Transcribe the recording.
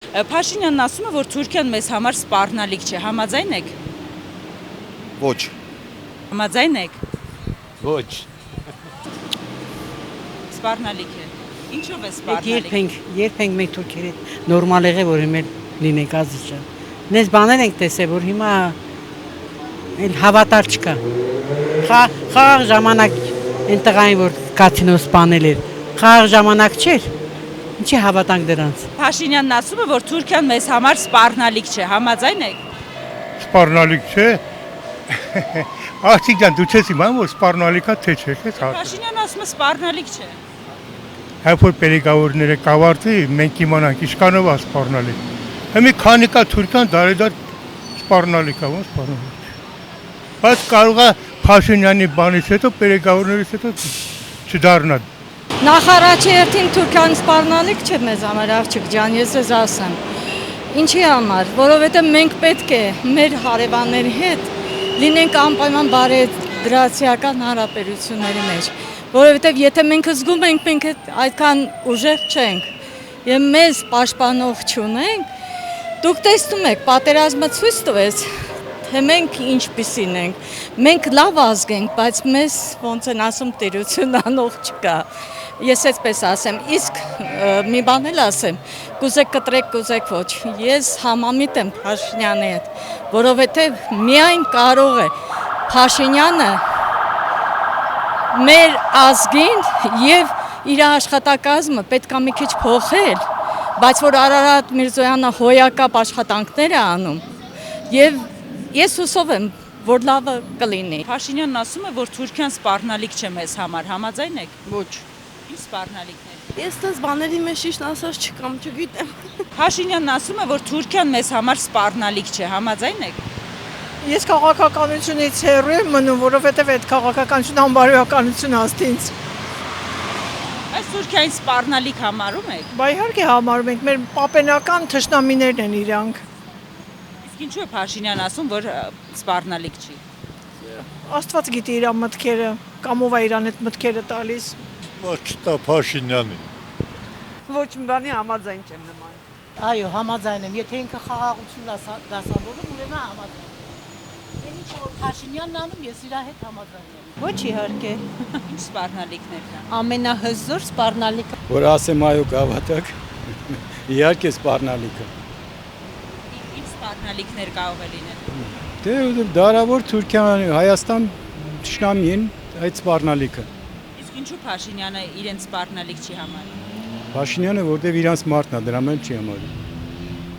Փաշինյանն ասում է, որ Թուրքիան մեզ համար սպառնալիք չէ, համաձայն եք։ Ոչ։ Համաձայն եք։ Ոչ։ Սպառնալիք է։ Ինչով է սպառնալիք։ Երբենք մենք թուրքերը նորմալ եղե որ հիմա լինենք ազիջան։ Նես բաներ ենք տեսել որ հիմա էլ հավատալ չկա։ Խաղ ժամանակ այն տղային որ կաթինով սպանել էր։ Խաղ ժամանակ չէր։ Ինչի հավատանք դրանց։ Փաշինյանն ասում է, որ Թուրքիան մեզ համար սպառնալիք չէ, համաձայն եք։ Սպառնալիք չէ։ Աղջիկ ջան, դու չես իմանում որ սպառնալիքա թե չէ, քեզ հարց։ Փաշինյանն ասում է սպառնալիք չէ։ Հայ որ պերեգավորները կավարտի, մենք իմանանք ինչքանով է սպառնալիք։ Հիմա քանի կա Թուրքիան դարեդար սպառնալիք է, ոնց սպառնալիք։ Բայց կարող է Փաշինյանի բանից հետո պերեգավորներից հետո չդառնա։ Նախարարչերթին Թուրքիան սպառնալիք չէ մեզ համար աղջիկ ջան, ես ես ասեմ։ Ինչի համար, որովհետև մենք պետք է մեր հարևանների հետ լինենք անպայման բարեգրացիական հարաբերությունների մեջ, որովհետև եթե մենք զգում ենք մենք այդքան ուժեղ չենք եւ մեզ պաշտպանող չունենք, դուք տեսնում եք, պատերազմը ցույց տվեց, թե մենք ինչպիսին ենք, մենք լավ ազգ ենք, բայց մեզ ոնց են ասում տերություն անող չկա, ես այսպես ասեմ, իսկ մի բան էլ ասեմ, կուզեք կտրեք, կուզեք ոչ, ես համամիտ եմ Փաշինյանի հետ, որովհետև միայն կարող է Փաշինյանը մեր ազգին եւ իր աշխատակազմը պետքա մի քիչ փոխել, բայց որ Արարատ Միրզոյանը հոյակապ աշխատանքներ է անում եւ ես հուսով եմ, որ լավը կլինի։ Փաշինյանն ասում է, որ Թուրքիան սպառնալիք չէ մեզ համար, համաձայն եք։ Ոչ։ Ինչ սպառնալիքներ։ Ես դες բաների մեջ ճիշտ ասած չկամ, չգիտեմ։ Փաշինյանն ասում է, որ Թուրքիան մեզ համար սպառնալիք չէ, համաձայն եք։ Ես քաղաքականությունից հեռու եմ մնում, որովհետև այդ քաղաքականությունը անբարոյականություն աստ ինձ։ Այս Թուրքիային սպառնալիք համարում եք։ Բա իհարկե համարում ենք, մեր պապենական թշնամիներն են իրանք։ Իսկ ինչու է Փաշինյանն ասում, որ սպառնալիք չի։ Աստված գիտի իր մտքերը, կամ ով է իրան այդ մտքերը տալիս։ Ոչ տա Փաշինյանին։ Ոչ մի բանի համաձայն չեմ նման։ Այո, համաձայն եմ, եթե ինքը խաղաղություն դասավորում, ուրեմն համաձայն։ Ինչ որ Փաշինյանն անում, ես իր հետ համաձայն եմ։ Ոչ իհարկե, Ինչ սպառնալիքներ կան։ ամենահզոր սպառնալիքը Որ ասեմ այո գավաթակ, իհարկե սպառնալիքը։ Ինչ սպառնալիքներ կարող է լինել։ Դե դարավոր Թուրքիան, Հայաստան թշնամի են այդ սպառնալիքը։ Իսկ ինչու Փաշինյանը իրեն սպառնալիք չի համարում։ Փաշինյանը որտեվ իրանց մարդն է, դրա մեջ չի համարում։